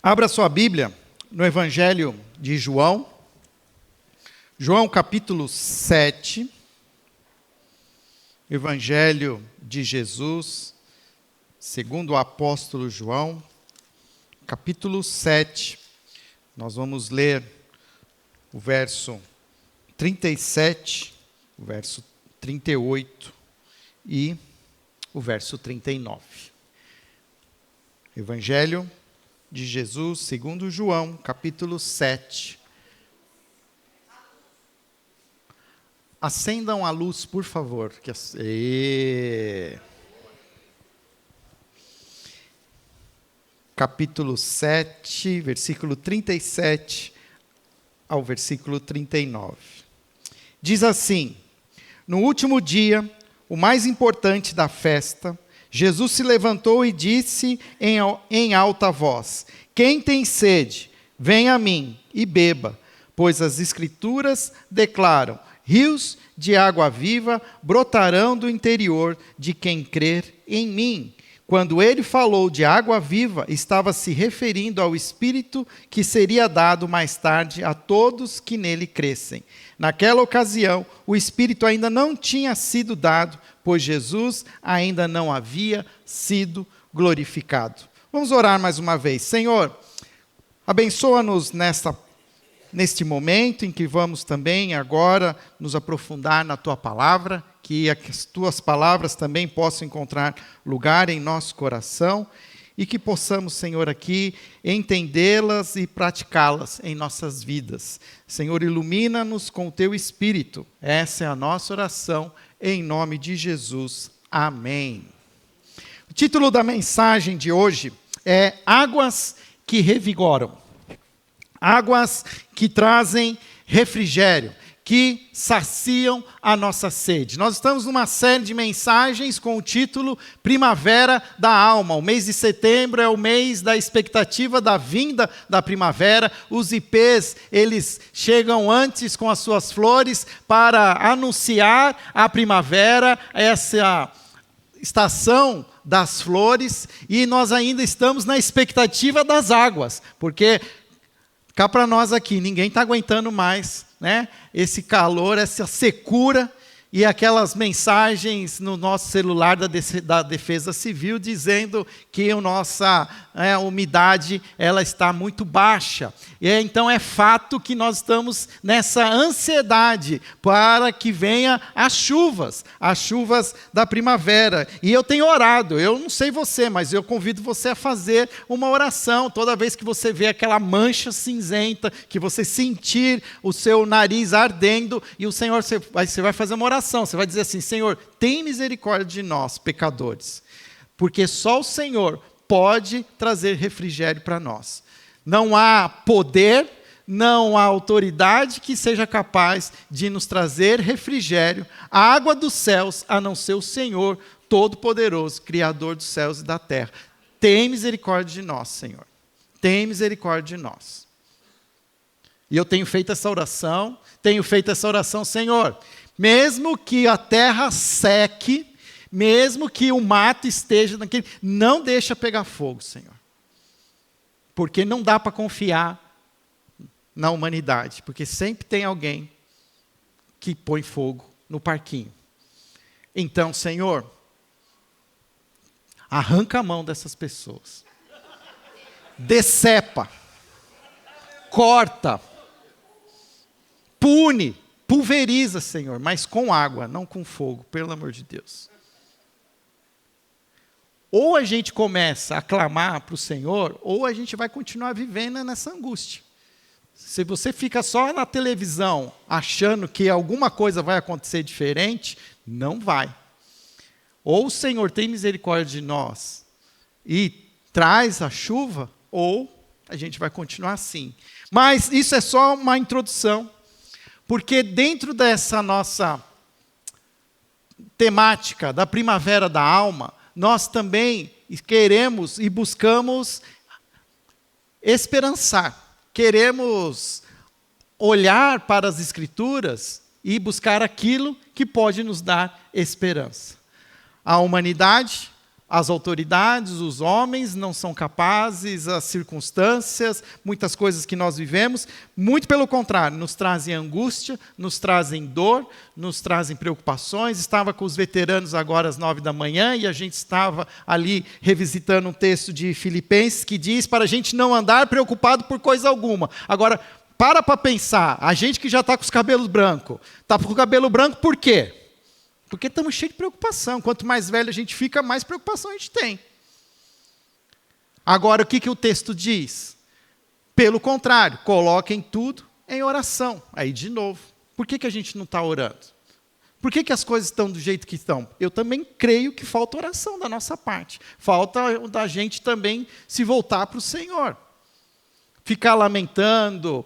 Abra sua Bíblia no Evangelho de João, João capítulo 7, Evangelho de Jesus, segundo o apóstolo João, capítulo 7, nós vamos ler o verso 37, o verso 38 e o verso 39. Evangelho de Jesus, segundo João, capítulo 7. Acendam a luz, por favor. Capítulo 7, versículo 37 ao versículo 39. Diz assim: no último dia, o mais importante da festa, Jesus se levantou e disse em alta voz: quem tem sede, venha a mim e beba, pois as Escrituras declaram: rios de água viva brotarão do interior de quem crer em mim. Quando ele falou de água viva, estava se referindo ao Espírito que seria dado mais tarde a todos que nele crescem. Naquela ocasião, o Espírito ainda não tinha sido dado, pois Jesus ainda não havia sido glorificado. Vamos orar mais uma vez. Senhor, abençoa-nos neste momento em que vamos também agora nos aprofundar na Tua Palavra, que as Tuas palavras também possam encontrar lugar em nosso coração e que possamos, Senhor, aqui entendê-las e praticá-las em nossas vidas. Senhor, ilumina-nos com o Teu Espírito. Essa é a nossa oração, em nome de Jesus. Amém. O título da mensagem de hoje é Águas que Revigoram. Águas que trazem refrigério, que saciam a nossa sede. Nós estamos numa série de mensagens com o título Primavera da Alma. O mês de setembro é o mês da expectativa da vinda da primavera. Os ipês, eles chegam antes com as suas flores para anunciar a primavera, essa estação das flores, e nós ainda estamos na expectativa das águas, porque cá para nós aqui, ninguém está aguentando mais, né? Esse calor, essa secura e aquelas mensagens no nosso celular da Defesa Civil dizendo que a nossa umidade ela está muito baixa. E então é fato que nós estamos nessa ansiedade para que venha as chuvas da primavera. E eu tenho orado, eu não sei você, mas eu convido você a fazer uma oração toda vez que você vê aquela mancha cinzenta, que você sentir o seu nariz ardendo, e o Senhor, você vai fazer uma oração, você vai dizer assim: Senhor, tem misericórdia de nós, pecadores, porque só o Senhor pode trazer refrigério para nós. Não há poder, não há autoridade que seja capaz de nos trazer refrigério, a água dos céus, a não ser o Senhor Todo-Poderoso, Criador dos céus e da terra. Tem misericórdia de nós, Senhor. Tem misericórdia de nós. E eu tenho feito essa oração, Senhor, mesmo que a terra seque, mesmo que o mato esteja naquele, não deixa pegar fogo, Senhor. Porque não dá para confiar na humanidade, porque sempre tem alguém que põe fogo no parquinho. Então, Senhor, arranca a mão dessas pessoas. Decepa. Corta. Pune. Pulveriza, Senhor, mas com água, não com fogo, pelo amor de Deus. Ou a gente começa a clamar para o Senhor, ou a gente vai continuar vivendo nessa angústia. Se você fica só na televisão achando que alguma coisa vai acontecer diferente, não vai. Ou o Senhor tem misericórdia de nós e traz a chuva, ou a gente vai continuar assim. Mas isso é só uma introdução, porque dentro dessa nossa temática da primavera da alma, nós também queremos e buscamos esperançar. Queremos olhar para as Escrituras e buscar aquilo que pode nos dar esperança. A humanidade, as autoridades, os homens não são capazes, as circunstâncias, muitas coisas que nós vivemos, muito pelo contrário, nos trazem angústia, nos trazem dor, nos trazem preocupações. Estava com os veteranos agora às 9 da manhã e a gente estava ali revisitando um texto de Filipenses que diz para a gente não andar preocupado por coisa alguma. Agora, para pensar, a gente que já está com os cabelos brancos, está com o cabelo branco por quê? Porque estamos cheios de preocupação. Quanto mais velho a gente fica, mais preocupação a gente tem. Agora, o que o texto diz? Pelo contrário, coloquem tudo em oração. Aí, de novo, por que a gente não está orando? Por que as coisas estão do jeito que estão? Eu também creio que falta oração da nossa parte. Falta da gente também se voltar para o Senhor. Ficar lamentando,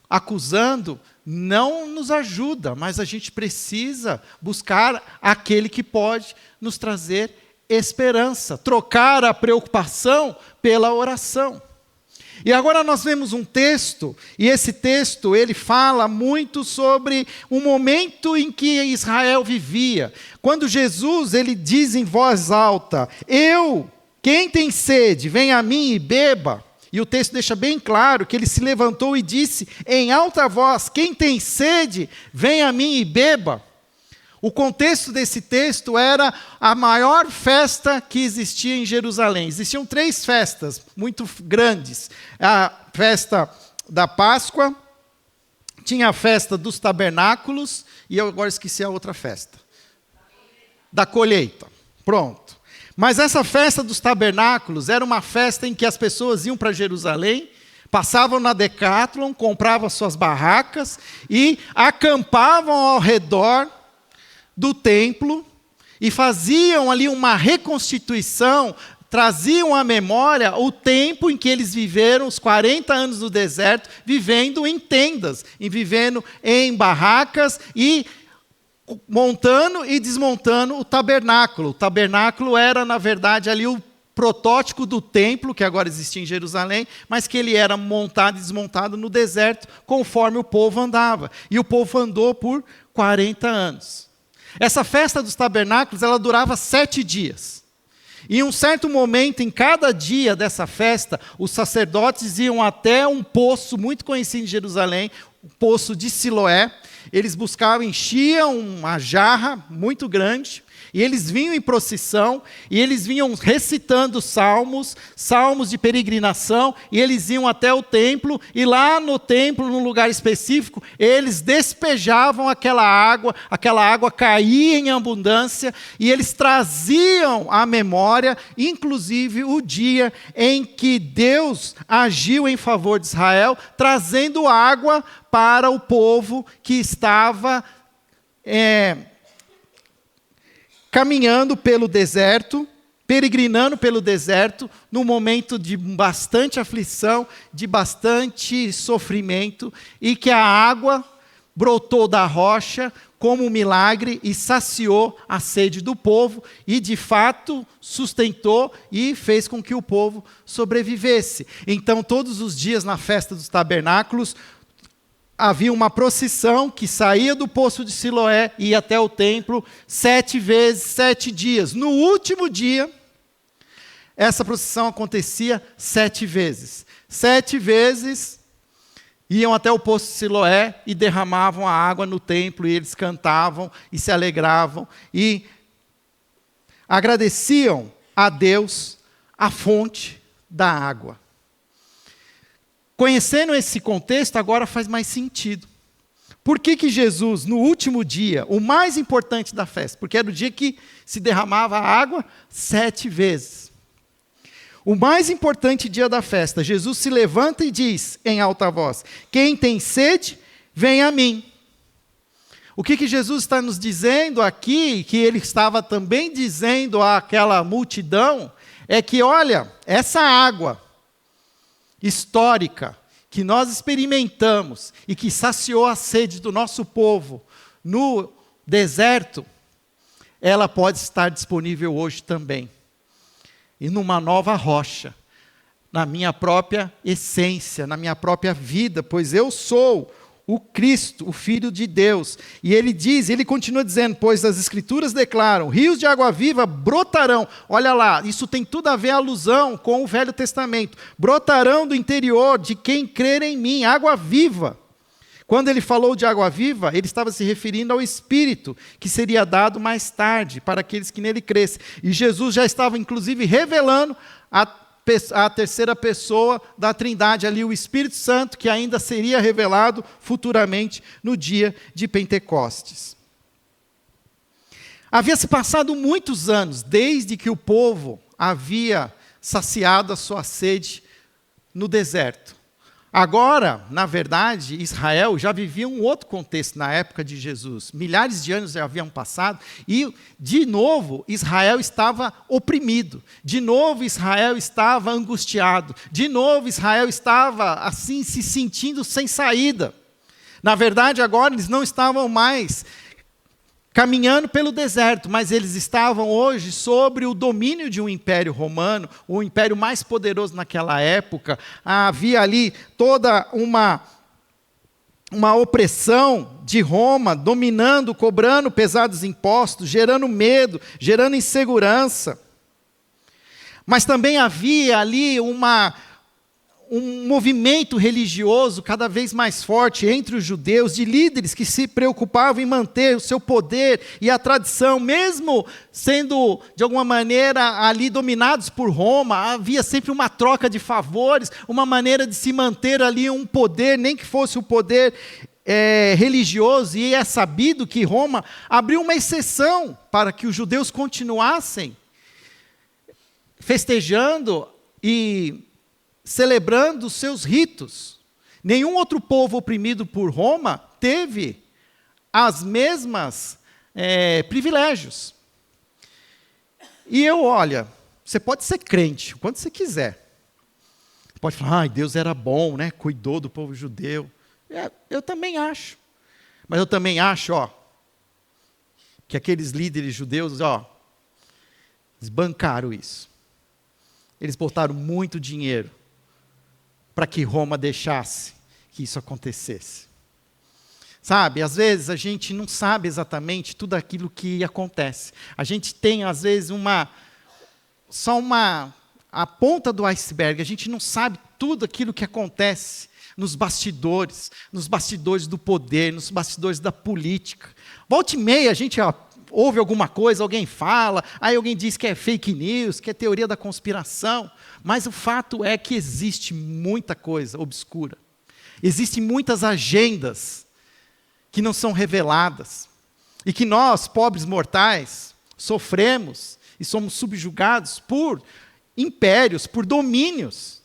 acusando, não nos ajuda, mas a gente precisa buscar aquele que pode nos trazer esperança, trocar a preocupação pela oração. E agora nós vemos um texto, e esse texto ele fala muito sobre o momento em que Israel vivia. Quando Jesus ele diz em voz alta: quem tem sede, venha a mim e beba. E o texto deixa bem claro que ele se levantou e disse em alta voz: quem tem sede, venha a mim e beba. O contexto desse texto era a maior festa que existia em Jerusalém. Existiam 3 festas muito grandes. A festa da Páscoa, tinha a festa dos tabernáculos, e eu agora esqueci a outra festa. Da colheita. Pronto. Mas essa festa dos tabernáculos era uma festa em que as pessoas iam para Jerusalém, passavam na Decathlon, compravam suas barracas e acampavam ao redor do templo e faziam ali uma reconstituição, traziam à memória o tempo em que eles viveram, os 40 anos no deserto, vivendo em tendas, e vivendo em barracas e montando e desmontando o tabernáculo. O tabernáculo era, na verdade, ali o protótipo do templo, que agora existia em Jerusalém, mas que ele era montado e desmontado no deserto, conforme o povo andava. E o povo andou por 40 anos. Essa festa dos tabernáculos, ela durava 7 dias. E em um certo momento, em cada dia dessa festa, os sacerdotes iam até um poço muito conhecido em Jerusalém, o poço de Siloé. Eles buscavam, enchiam uma jarra muito grande, e eles vinham em procissão, e eles vinham recitando salmos de peregrinação, e eles iam até o templo, e lá no templo, num lugar específico, eles despejavam aquela água caía em abundância, e eles traziam à memória, inclusive, o dia em que Deus agiu em favor de Israel, trazendo água para o povo que estava caminhando pelo deserto, peregrinando pelo deserto, num momento de bastante aflição, de bastante sofrimento, e que a água brotou da rocha como um milagre e saciou a sede do povo, e de fato sustentou e fez com que o povo sobrevivesse. Então, todos os dias na festa dos tabernáculos, havia uma procissão que saía do poço de Siloé e ia até o templo 7 vezes, 7 dias. No último dia, essa procissão acontecia 7 vezes. 7 vezes iam até o poço de Siloé e derramavam a água no templo, e eles cantavam e se alegravam e agradeciam a Deus a fonte da água. Conhecendo esse contexto, agora faz mais sentido. Por que Jesus, no último dia, o mais importante da festa, porque era o dia que se derramava a água 7 vezes. O mais importante dia da festa, Jesus se levanta e diz em alta voz: quem tem sede, vem a mim. O que Jesus está nos dizendo aqui, que ele estava também dizendo àquela multidão, é que, olha, essa água histórica que nós experimentamos e que saciou a sede do nosso povo no deserto, ela pode estar disponível hoje também. E numa nova rocha, na minha própria essência, na minha própria vida, pois eu sou o Cristo, o Filho de Deus. E ele continua dizendo, pois as Escrituras declaram, rios de água viva brotarão. Olha lá, isso tem tudo a ver, alusão com o Velho Testamento. Brotarão do interior de quem crer em mim, água viva. Quando ele falou de água viva, ele estava se referindo ao Espírito, que seria dado mais tarde, para aqueles que nele crescem. E Jesus já estava, inclusive, revelando a terceira pessoa da Trindade, ali o Espírito Santo, que ainda seria revelado futuramente no dia de Pentecostes. Havia se passado muitos anos, desde que o povo havia saciado a sua sede no deserto. Agora, na verdade, Israel já vivia um outro contexto na época de Jesus. Milhares de anos já haviam passado e, de novo, Israel estava oprimido. De novo, Israel estava angustiado. De novo, Israel estava, assim, se sentindo sem saída. Na verdade, agora eles não estavam mais caminhando pelo deserto, mas eles estavam hoje sobre o domínio de um império romano, o império mais poderoso naquela época. Havia ali toda uma opressão de Roma, dominando, cobrando pesados impostos, gerando medo, gerando insegurança. Mas também havia ali um movimento religioso cada vez mais forte entre os judeus, de líderes que se preocupavam em manter o seu poder e a tradição, mesmo sendo, de alguma maneira, ali dominados por Roma. Havia sempre uma troca de favores, uma maneira de se manter ali um poder, nem que fosse o poder religioso, e é sabido que Roma abriu uma exceção para que os judeus continuassem festejando e celebrando os seus ritos. Nenhum outro povo oprimido por Roma teve as mesmas privilégios. E olha, você pode ser crente, quando você quiser. Pode falar, Deus era bom, né? Cuidou do povo judeu. Eu também acho. Mas eu também acho, que aqueles líderes judeus, eles bancaram isso. Eles botaram muito dinheiro para que Roma deixasse que isso acontecesse. Sabe, às vezes a gente não sabe exatamente tudo aquilo que acontece. A gente tem, às vezes, só a ponta do iceberg. A gente não sabe tudo aquilo que acontece nos bastidores do poder, nos bastidores da política. Volta e meia a gente ouve alguma coisa, alguém fala, aí alguém diz que é fake news, que é teoria da conspiração, mas o fato é que existe muita coisa obscura. Existem muitas agendas que não são reveladas, e que nós, pobres mortais, sofremos e somos subjugados por impérios, por domínios,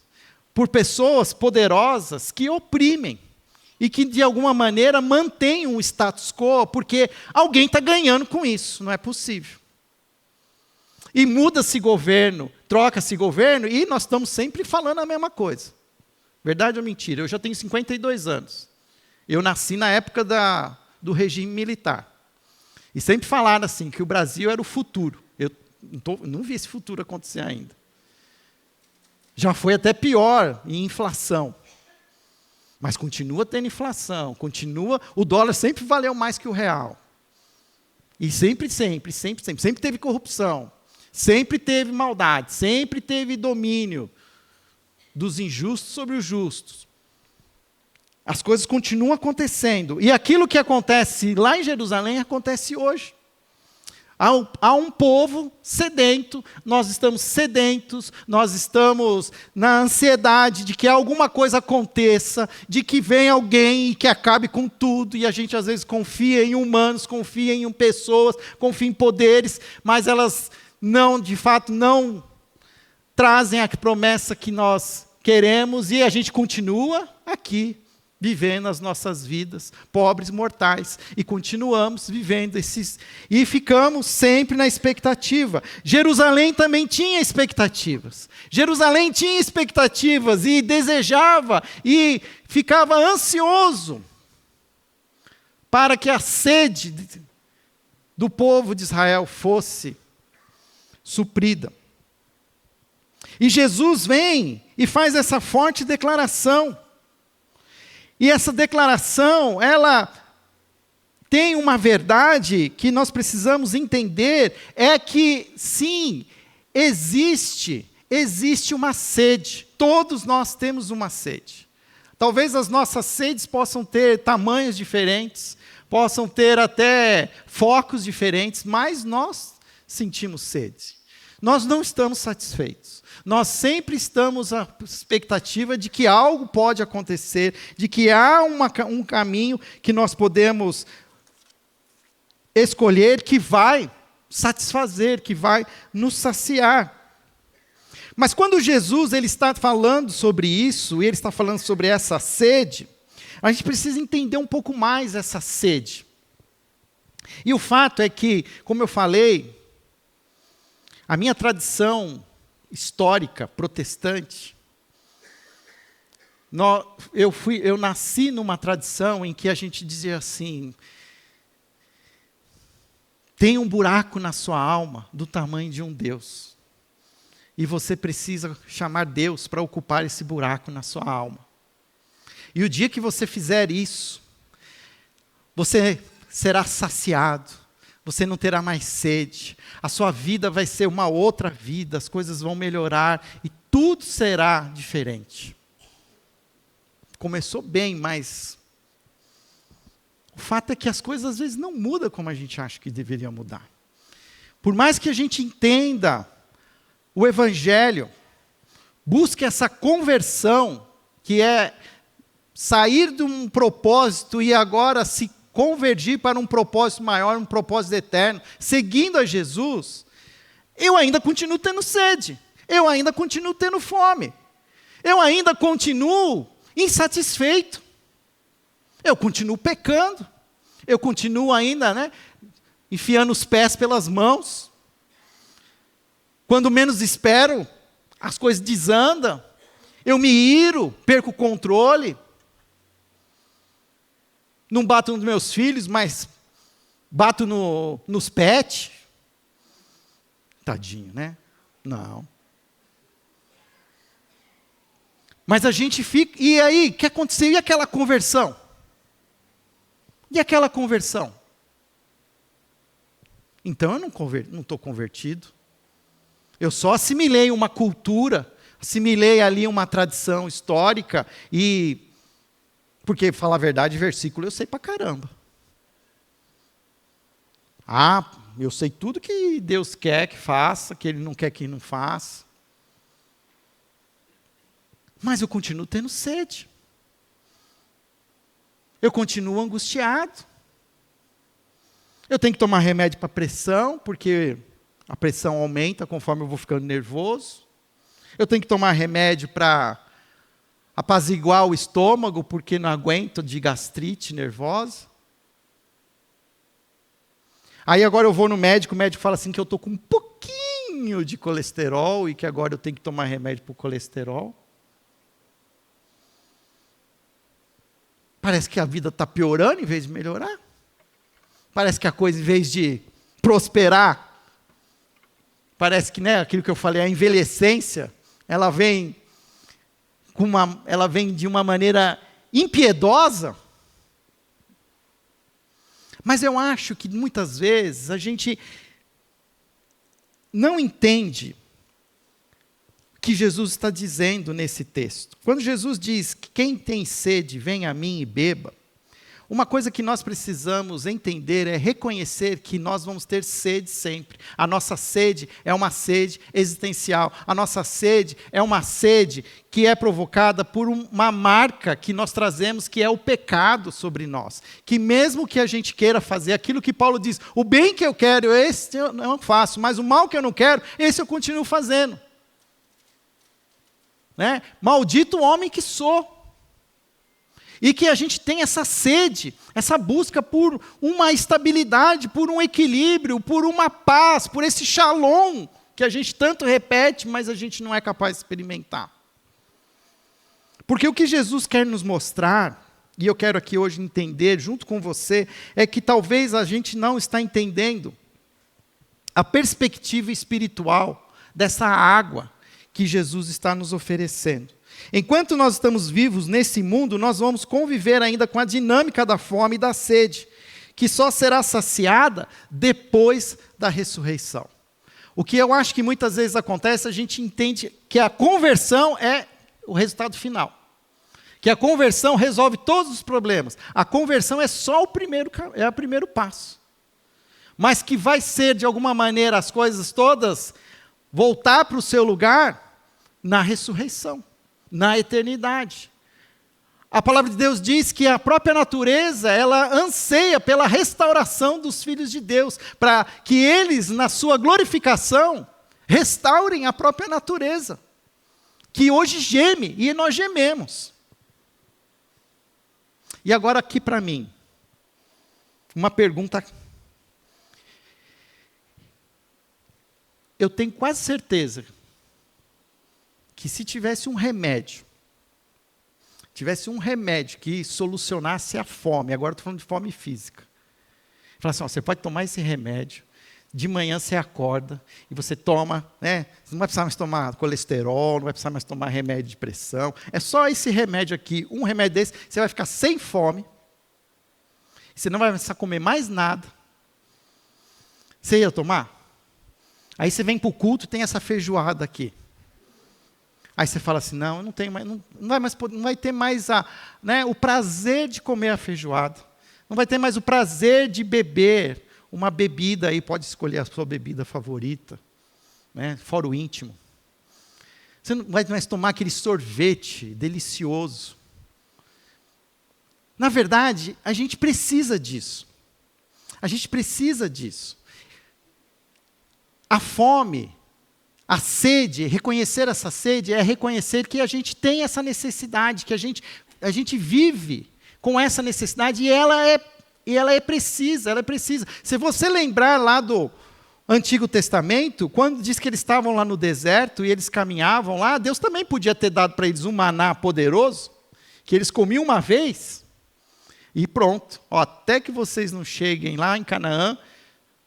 por pessoas poderosas que oprimem, e que de alguma maneira mantêm um status quo, porque alguém está ganhando com isso, não é possível. E muda-se governo, troca-se governo, e nós estamos sempre falando a mesma coisa. Verdade ou mentira? Eu já tenho 52 anos. Eu nasci na época do regime militar. E sempre falaram assim, que o Brasil era o futuro. Eu não vi esse futuro acontecer ainda. Já foi até pior em inflação. Mas continua tendo inflação, o dólar sempre valeu mais que o real. E sempre teve corrupção, sempre teve maldade, sempre teve domínio dos injustos sobre os justos. As coisas continuam acontecendo. E aquilo que acontece lá em Jerusalém acontece hoje. Há um povo sedento, nós estamos sedentos, nós estamos na ansiedade de que alguma coisa aconteça, de que venha alguém e que acabe com tudo, e a gente às vezes confia em humanos, confia em pessoas, confia em poderes, mas elas de fato não trazem a promessa que nós queremos, e a gente continua aqui, vivendo as nossas vidas, pobres mortais, e continuamos vivendo e ficamos sempre na expectativa. Jerusalém também tinha expectativas. Jerusalém tinha expectativas e desejava e ficava ansioso para que a sede do povo de Israel fosse suprida. E Jesus vem e faz essa forte declaração. E essa declaração, ela tem uma verdade que nós precisamos entender, é que sim, existe uma sede. Todos nós temos uma sede. Talvez as nossas sedes possam ter tamanhos diferentes, possam ter até focos diferentes, mas nós sentimos sede. Nós não estamos satisfeitos. Nós sempre estamos à expectativa de que algo pode acontecer, de que há um caminho que nós podemos escolher, que vai satisfazer, que vai nos saciar. Mas quando Jesus ele está falando sobre isso, e ele está falando sobre essa sede, a gente precisa entender um pouco mais essa sede. E o fato é que, como eu falei, a minha tradição histórica, protestante, eu nasci numa tradição em que a gente dizia assim, tem um buraco na sua alma do tamanho de um Deus. E você precisa chamar Deus para ocupar esse buraco na sua alma. E o dia que você fizer isso, você será saciado, você não terá mais sede, a sua vida vai ser uma outra vida, as coisas vão melhorar e tudo será diferente. Começou bem, mas o fato é que as coisas às vezes não mudam como a gente acha que deveriam mudar. Por mais que a gente entenda o Evangelho, busque essa conversão, que é sair de um propósito e agora se convergir para um propósito maior, um propósito eterno, seguindo a Jesus, eu ainda continuo tendo sede, eu ainda continuo tendo fome, eu ainda continuo insatisfeito, eu continuo pecando, eu continuo ainda, enfiando os pés pelas mãos. Quando menos espero, as coisas desandam, eu me iro, perco o controle. Não bato nos meus filhos, mas bato nos pets. Tadinho, né? Não. Mas a gente fica... E aí, o que aconteceu? E aquela conversão? E aquela conversão? Então eu não estou convertido. Eu só assimilei uma cultura, assimilei ali uma tradição histórica e... Porque, falar a verdade, versículo eu sei pra caramba. Eu sei tudo que Deus quer que faça, que Ele não quer que não faça. Mas eu continuo tendo sede. Eu continuo angustiado. Eu tenho que tomar remédio para pressão, porque a pressão aumenta conforme eu vou ficando nervoso. Eu tenho que tomar remédio para apaziguar o estômago, porque não aguento de gastrite nervosa. Aí agora eu vou no médico, o médico fala assim que eu estou com um pouquinho de colesterol e que agora eu tenho que tomar remédio para o colesterol. Parece que a vida está piorando em vez de melhorar. Parece que a coisa, em vez de prosperar, parece que aquilo que eu falei, a envelhecência, ela vem de uma maneira impiedosa. Mas eu acho que muitas vezes a gente não entende o que Jesus está dizendo nesse texto. Quando Jesus diz que quem tem sede, venha a mim e beba, uma coisa que nós precisamos entender é reconhecer que nós vamos ter sede sempre. A nossa sede é uma sede existencial. A nossa sede é uma sede que é provocada por uma marca que nós trazemos, que é o pecado sobre nós. Que mesmo que a gente queira fazer aquilo que Paulo diz, o bem que eu quero, esse eu não faço, mas o mal que eu não quero, esse eu continuo fazendo. Maldito o homem que sou. E que a gente tem essa sede, essa busca por uma estabilidade, por um equilíbrio, por uma paz, por esse shalom que a gente tanto repete, mas a gente não é capaz de experimentar. Porque o que Jesus quer nos mostrar, e eu quero aqui hoje entender junto com você, é que talvez a gente não está entendendo a perspectiva espiritual dessa água que Jesus está nos oferecendo. Enquanto nós estamos vivos nesse mundo, nós vamos conviver ainda com a dinâmica da fome e da sede, que só será saciada depois da ressurreição. O que eu acho que muitas vezes acontece, a gente entende que a conversão é o resultado final. Que a conversão resolve todos os problemas. A conversão é só o primeiro passo. Mas que vai ser, de alguma maneira, as coisas todas voltar para o seu lugar na ressurreição, na eternidade. A palavra de Deus diz que a própria natureza, ela anseia pela restauração dos filhos de Deus, para que eles, na sua glorificação, restaurem a própria natureza, que hoje geme, e nós gememos. E agora aqui para mim, uma pergunta. Eu tenho quase certeza que se tivesse um remédio que solucionasse a fome, agora estou falando de fome física. Fala assim, ó, você pode tomar esse remédio, de manhã você acorda, e você toma, né, você não vai precisar mais tomar colesterol, não vai precisar mais tomar remédio de pressão, é só esse remédio aqui, um remédio desse, você vai ficar sem fome, você não vai precisar comer mais nada. Você ia tomar? Aí você vem para o culto e tem essa feijoada aqui. Aí você fala assim, não, eu não tenho mais, não vai ter mais o prazer de comer a feijoada. Não vai ter mais o prazer de beber uma bebida aí, pode escolher a sua bebida favorita, né, fora o íntimo. Você não vai mais tomar aquele sorvete delicioso. Na verdade, a gente precisa disso. A gente precisa disso. A fome, a sede, reconhecer essa sede é reconhecer que a gente tem essa necessidade, que a gente vive com essa necessidade e ela é precisa. Se você lembrar lá do Antigo Testamento, quando diz que eles estavam lá no deserto e eles caminhavam lá, Deus também podia ter dado para eles um maná poderoso, que eles comiam uma vez e pronto. Ó, até que vocês não cheguem lá em Canaã,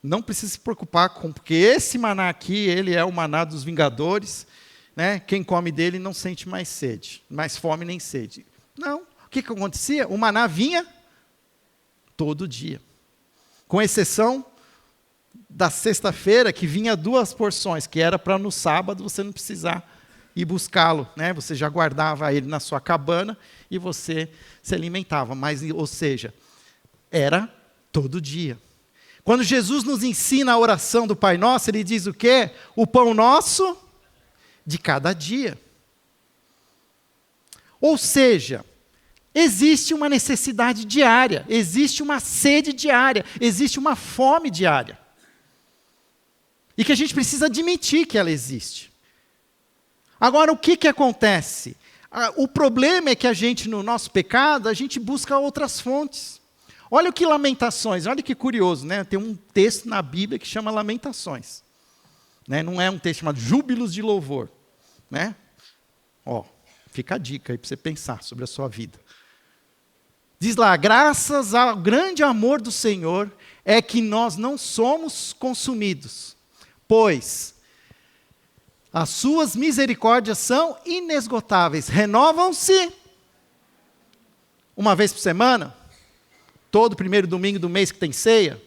não precisa se preocupar porque esse maná aqui, ele é o maná dos vingadores, né? Quem come dele não sente mais sede, mais fome nem sede. Não, o que acontecia? O maná vinha todo dia, com exceção da sexta-feira, que vinha 2 porções, que era para no sábado você não precisar ir buscá-lo, né? Você já guardava ele na sua cabana e você se alimentava, ou seja, era todo dia. Quando Jesus nos ensina a oração do Pai Nosso, Ele diz o quê? O pão nosso de cada dia. Ou seja, existe uma necessidade diária, existe uma sede diária, existe uma fome diária. E que a gente precisa admitir que ela existe. Agora, o que acontece? O problema é que a gente, no nosso pecado, a gente busca outras fontes. Olha o que Lamentações, olha que curioso, né? Tem um texto na Bíblia que chama Lamentações. Né? Não é um texto chamado Júbilos de Louvor. Né? Ó, fica a dica aí para você pensar sobre a sua vida. Diz lá, graças ao grande amor do Senhor, é que nós não somos consumidos, pois as suas misericórdias são inesgotáveis, renovam-se uma vez por semana, todo primeiro domingo do mês que tem ceia.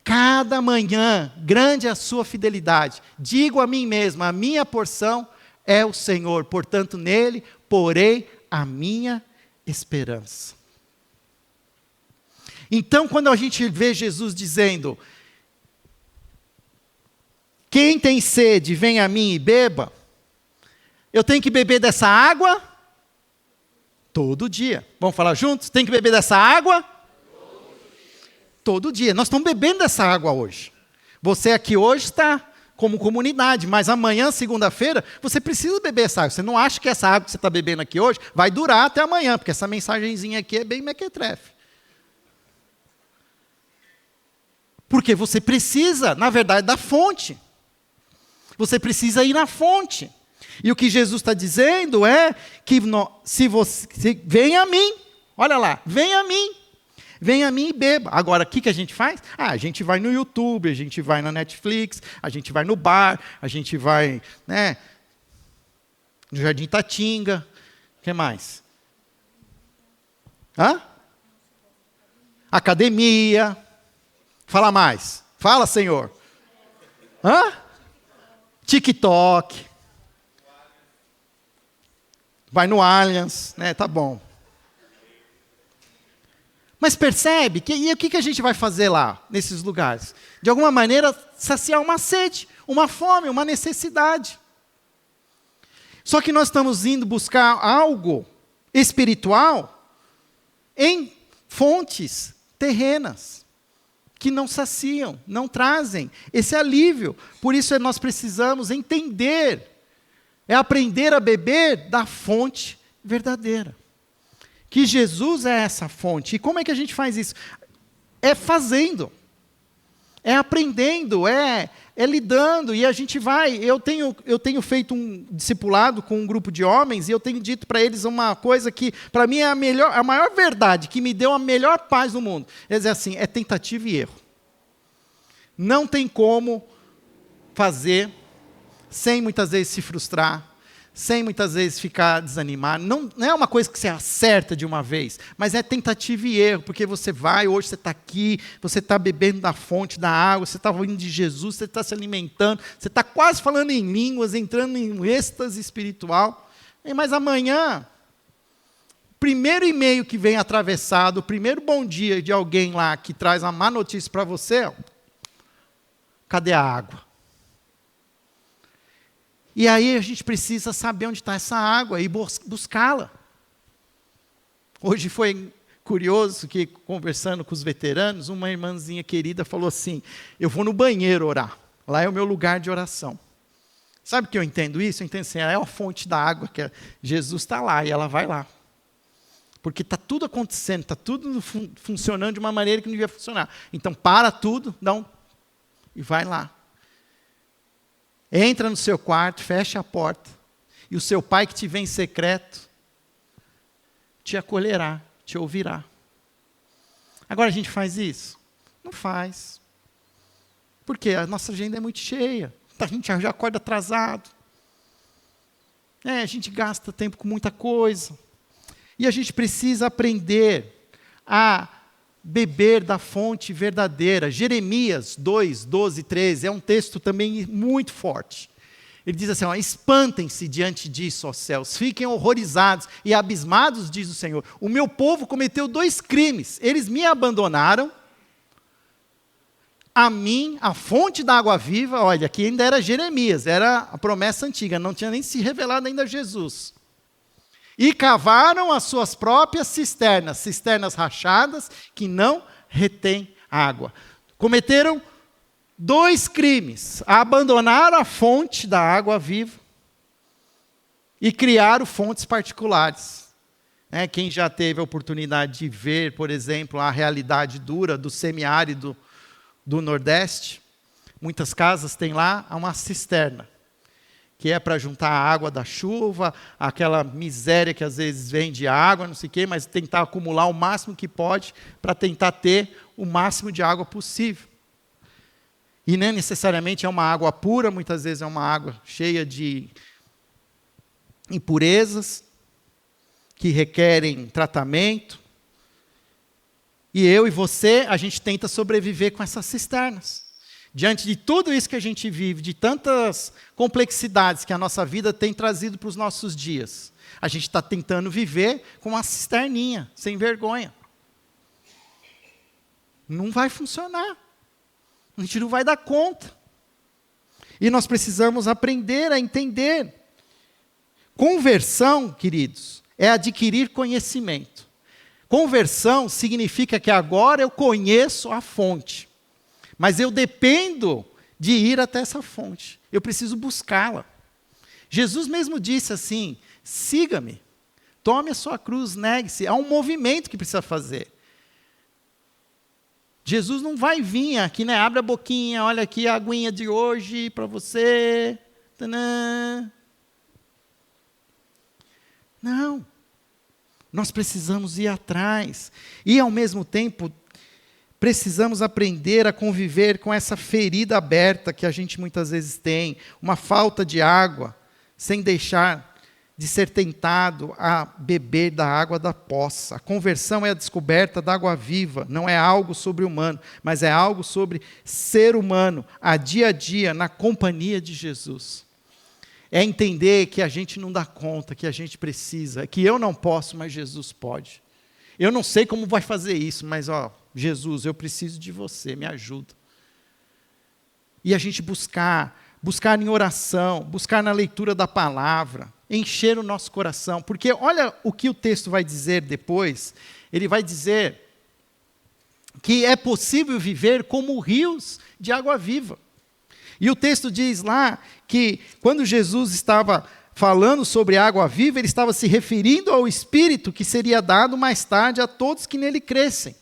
Cada manhã, grande é a sua fidelidade. Digo a mim mesmo, a minha porção é o Senhor, portanto nele porei a minha esperança. Então, quando a gente vê Jesus dizendo, quem tem sede, vem a mim e beba, eu tenho que beber dessa água todo dia. Vamos falar juntos? Tem que beber dessa água? Todo dia. Nós estamos bebendo dessa água hoje. Você aqui hoje está como comunidade, mas amanhã, segunda-feira, você precisa beber essa água. Você não acha que essa água que você está bebendo aqui hoje vai durar até amanhã, porque essa mensagenzinha aqui é bem mequetrefe. Porque você precisa, na verdade, da fonte. Você precisa ir na fonte. E o que Jesus está dizendo é que se vem a mim, olha lá, vem a mim e beba. Agora, o que a gente faz? A gente vai no YouTube, a gente vai na Netflix, a gente vai no bar, a gente vai, No Jardim Tatinga. O que mais? Hã? Academia. Fala mais. Fala, Senhor. Hã? TikTok. Vai no Allianz, né? Tá bom. Mas percebe que e o que a gente vai fazer lá, nesses lugares? De alguma maneira, saciar uma sede, uma fome, uma necessidade. Só que nós estamos indo buscar algo espiritual em fontes terrenas, que não saciam, não trazem esse alívio. Por isso nós precisamos entender, aprender a beber da fonte verdadeira. Que Jesus é essa fonte. E como é que a gente faz isso? É fazendo, é aprendendo, é lidando, e a gente vai. Eu tenho feito um discipulado com um grupo de homens, e eu tenho dito para eles uma coisa que, para mim, é a maior verdade, que me deu a melhor paz do mundo. Eles dizem assim, é tentativa e erro. Não tem como fazer sem muitas vezes se frustrar, sem muitas vezes ficar desanimado. Não é uma coisa que você acerta de uma vez, mas é tentativa e erro, porque você vai, hoje você está aqui, você está bebendo da fonte, da água, você está ouvindo de Jesus, você está se alimentando, você está quase falando em línguas, entrando em um êxtase espiritual, mas amanhã, primeiro e-mail que vem atravessado, o primeiro bom dia de alguém lá que traz uma má notícia para você, cadê a água? E aí a gente precisa saber onde está essa água e buscá-la. Hoje foi curioso que, conversando com os veteranos, uma irmãzinha querida falou assim, eu vou no banheiro orar, lá é o meu lugar de oração. Sabe que eu entendo isso? Eu entendo assim, é a fonte da água, que Jesus está lá e ela vai lá. Porque está tudo acontecendo, está tudo funcionando de uma maneira que não devia funcionar. Então para tudo, e vai lá. Entra no seu quarto, fecha a porta, e o seu pai que te vê em secreto, te acolherá, te ouvirá. Agora a gente faz isso? Não faz. Por quê? A nossa agenda é muito cheia, a gente já acorda atrasado. A gente gasta tempo com muita coisa. E a gente precisa aprender a beber da fonte verdadeira. Jeremias 2, 12, 13, é um texto também muito forte. Ele diz assim, espantem-se diante disso, ó céus, fiquem horrorizados e abismados, diz o Senhor. O meu povo cometeu 2 crimes, eles me abandonaram, a mim, a fonte da água viva, olha, aqui ainda era Jeremias, era a promessa antiga, não tinha nem se revelado ainda Jesus. E cavaram as suas próprias cisternas rachadas, que não retêm água. Cometeram 2 crimes, abandonaram a fonte da água viva e criaram fontes particulares. Quem já teve a oportunidade de ver, por exemplo, a realidade dura do semiárido do Nordeste, muitas casas têm lá uma cisterna, que é para juntar a água da chuva, aquela miséria que às vezes vem de água, não sei o quê, mas tentar acumular o máximo que pode para tentar ter o máximo de água possível. E nem necessariamente é uma água pura, muitas vezes é uma água cheia de impurezas, que requerem tratamento. E eu e você, a gente tenta sobreviver com essas cisternas. Diante de tudo isso que a gente vive, de tantas complexidades que a nossa vida tem trazido para os nossos dias, a gente está tentando viver com uma cisterninha, sem vergonha. Não vai funcionar. A gente não vai dar conta. E nós precisamos aprender a entender. Conversão, queridos, é adquirir conhecimento. Conversão significa que agora eu conheço a fonte. Mas eu dependo de ir até essa fonte. Eu preciso buscá-la. Jesus mesmo disse assim, siga-me, tome a sua cruz, negue-se. Há um movimento que precisa fazer. Jesus não vai vir aqui, abre a boquinha, olha aqui a aguinha de hoje para você. Tanã. Não. Nós precisamos ir atrás. E, ao mesmo tempo, precisamos aprender a conviver com essa ferida aberta que a gente muitas vezes tem, uma falta de água, sem deixar de ser tentado a beber da água da poça. A conversão é a descoberta da água viva, não é algo sobre-humano, mas é algo sobre ser humano, a dia, na companhia de Jesus. É entender que a gente não dá conta, que a gente precisa, que eu não posso, mas Jesus pode. Eu não sei como vai fazer isso, mas Jesus, eu preciso de você, me ajuda. E a gente buscar em oração, buscar na leitura da palavra, encher o nosso coração, porque olha o que o texto vai dizer depois, ele vai dizer que é possível viver como rios de água viva. E o texto diz lá que quando Jesus estava falando sobre água viva, ele estava se referindo ao Espírito que seria dado mais tarde a todos que nele crescem.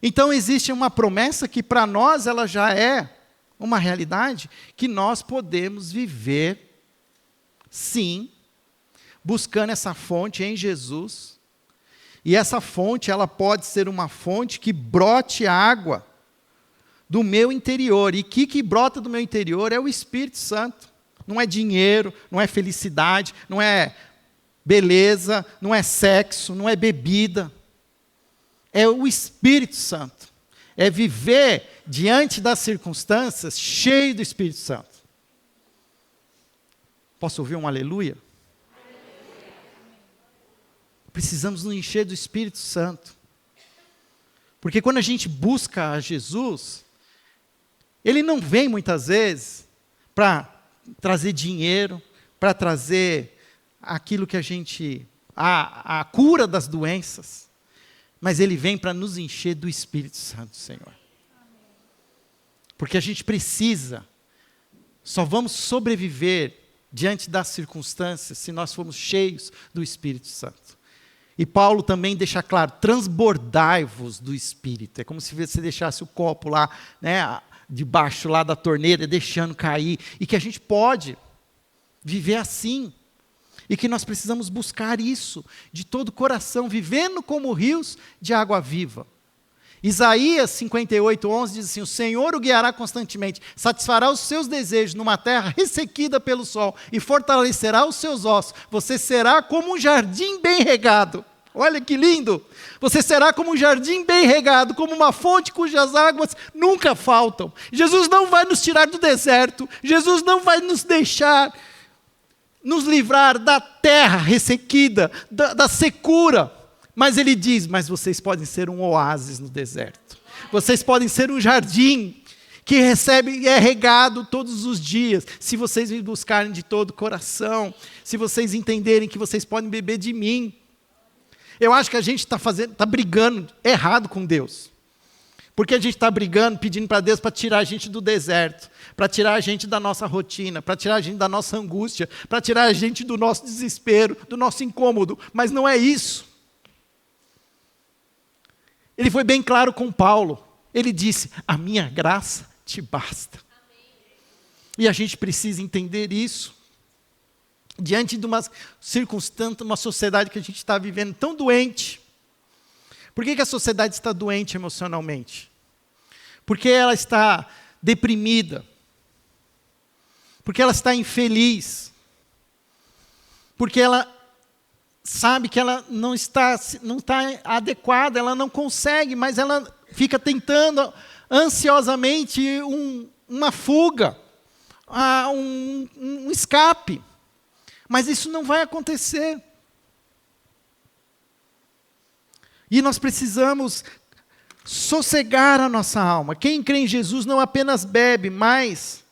Então existe uma promessa que para nós ela já é uma realidade, que nós podemos viver, sim, buscando essa fonte em Jesus. E essa fonte, ela pode ser uma fonte que brote água do meu interior. E o que brota do meu interior é o Espírito Santo. Não é dinheiro, não é felicidade, não é beleza, não é sexo, não é bebida. É o Espírito Santo. É viver diante das circunstâncias cheio do Espírito Santo. Posso ouvir um aleluia? Precisamos nos encher do Espírito Santo. Porque quando a gente busca a Jesus, Ele não vem muitas vezes para trazer dinheiro, para trazer aquilo que a cura das doenças. Mas Ele vem para nos encher do Espírito Santo, Senhor. Porque a gente precisa, só vamos sobreviver diante das circunstâncias se nós formos cheios do Espírito Santo. E Paulo também deixa claro, transbordai-vos do Espírito. É como se você deixasse o copo lá, né, debaixo lá da torneira, deixando cair. E que a gente pode viver assim. E que nós precisamos buscar isso de todo o coração, vivendo como rios de água viva. Isaías 58:11 diz assim, o Senhor o guiará constantemente, satisfará os seus desejos numa terra ressequida pelo sol e fortalecerá os seus ossos. Você será como um jardim bem regado. Olha que lindo! Você será como um jardim bem regado, como uma fonte cujas águas nunca faltam. Jesus não vai nos tirar do deserto, Jesus não vai nos deixar nos livrar da terra ressequida, da secura. Mas ele diz, mas vocês podem ser um oásis no deserto. Vocês podem ser um jardim que recebe e é regado todos os dias. Se vocês me buscarem de todo o coração, se vocês entenderem que vocês podem beber de mim. Eu acho que a gente está brigando errado com Deus. Porque a gente está brigando, pedindo para Deus para tirar a gente do deserto, para tirar a gente da nossa rotina, para tirar a gente da nossa angústia, para tirar a gente do nosso desespero, do nosso incômodo. Mas não é isso. Ele foi bem claro com Paulo. Ele disse, a minha graça te basta. E a gente precisa entender isso. Diante de uma circunstância, uma sociedade que a gente está vivendo tão doente. Por que a sociedade está doente emocionalmente? Porque ela está deprimida. Porque ela está infeliz. Porque ela sabe que ela não está adequada, ela não consegue, mas ela fica tentando ansiosamente uma fuga, um escape. Mas isso não vai acontecer. E nós precisamos sossegar a nossa alma. Quem crê em Jesus não apenas bebe, mas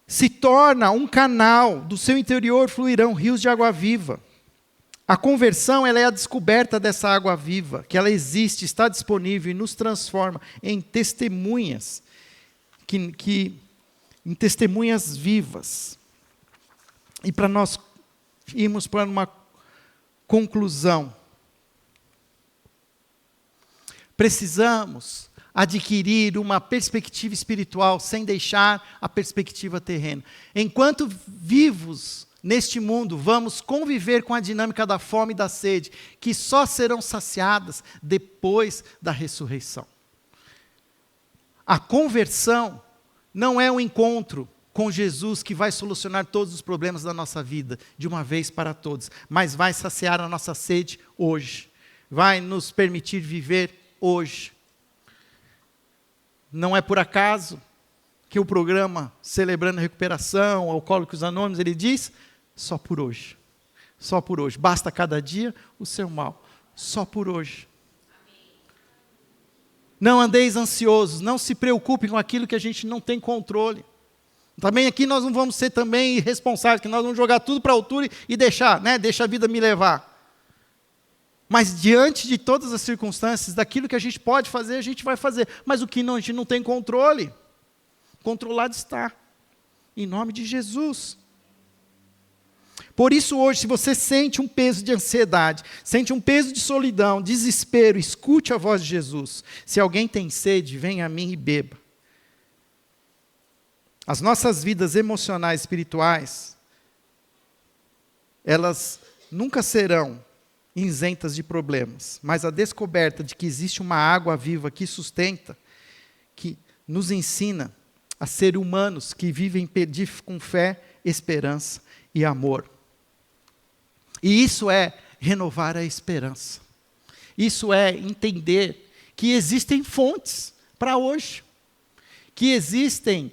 se torna um canal, do seu interior fluirão rios de água viva. A conversão, ela é a descoberta dessa água viva, que ela existe, está disponível e nos transforma em testemunhas, em testemunhas vivas. E para nós irmos para uma conclusão, precisamos adquirir uma perspectiva espiritual sem deixar a perspectiva terrena. Enquanto vivos neste mundo, vamos conviver com a dinâmica da fome e da sede, que só serão saciadas depois da ressurreição. A conversão não é um encontro com Jesus que vai solucionar todos os problemas da nossa vida, de uma vez para todos, mas vai saciar a nossa sede hoje, vai nos permitir viver hoje. Não é por acaso que o programa Celebrando a Recuperação, Alcoólicos Anônimos, ele diz, só por hoje, basta cada dia o seu mal, só por hoje. Não andeis ansiosos, não se preocupe com aquilo que a gente não tem controle. Também aqui nós não vamos ser também irresponsáveis, que nós vamos jogar tudo para a altura e deixar, deixa a vida me levar. Mas diante de todas as circunstâncias, daquilo que a gente pode fazer, a gente vai fazer. Mas o que a gente não tem controle, controlado está, em nome de Jesus. Por isso hoje, se você sente um peso de ansiedade, sente um peso de solidão, desespero, escute a voz de Jesus. Se alguém tem sede, venha a mim e beba. As nossas vidas emocionais e espirituais, elas nunca serão isentas de problemas, mas a descoberta de que existe uma água viva que sustenta, que nos ensina a ser humanos que vivem com fé, esperança e amor. E isso é renovar a esperança. Isso é entender que existem fontes para hoje, que existem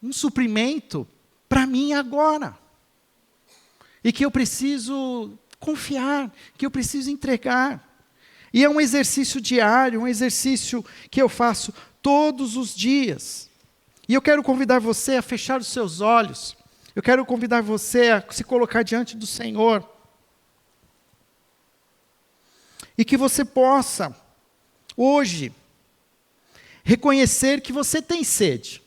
um suprimento para mim agora. E que eu preciso confiar, que eu preciso entregar. E é um exercício diário, um exercício que eu faço todos os dias. E eu quero convidar você a fechar os seus olhos. Eu quero convidar você a se colocar diante do Senhor. E que você possa, hoje, reconhecer que você tem sede.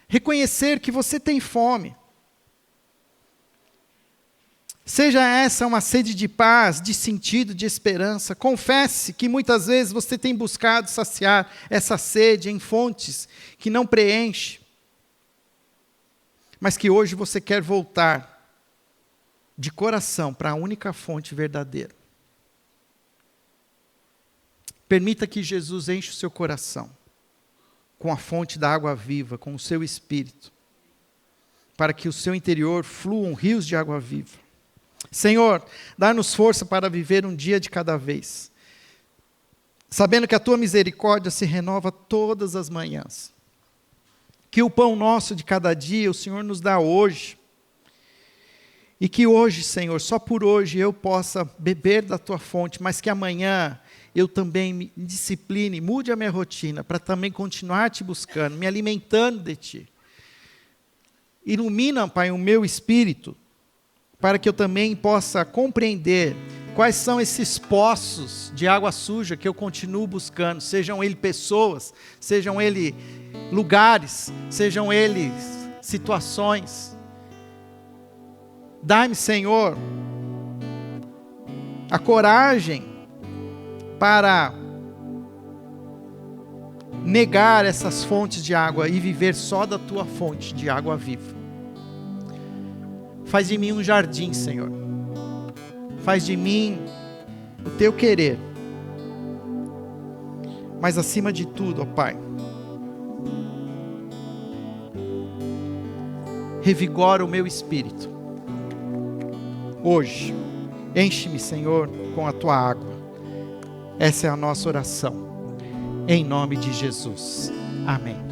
Reconhecer que você tem fome. Seja essa uma sede de paz, de sentido, de esperança. Confesse que muitas vezes você tem buscado saciar essa sede em fontes que não preenche, mas que hoje você quer voltar de coração para a única fonte verdadeira. Permita que Jesus enche o seu coração com a fonte da água viva, com o seu espírito, para que o seu interior fluam rios de água viva. Senhor, dá-nos força para viver um dia de cada vez, sabendo que a tua misericórdia se renova todas as manhãs, que o pão nosso de cada dia o Senhor nos dá hoje, e que hoje, Senhor, só por hoje eu possa beber da tua fonte, mas que amanhã eu também me discipline, mude a minha rotina, para também continuar te buscando, me alimentando de ti. Ilumina, Pai, o meu espírito, para que eu também possa compreender quais são esses poços de água suja que eu continuo buscando, sejam eles pessoas, sejam eles lugares, sejam eles situações. Dai-me, Senhor, a coragem para negar essas fontes de água e viver só da tua fonte de água viva. Faz de mim um jardim, Senhor. Faz de mim o teu querer. Mas acima de tudo, ó Pai, revigora o meu espírito. Hoje, enche-me, Senhor, com a tua água. Essa é a nossa oração. Em nome de Jesus. Amém.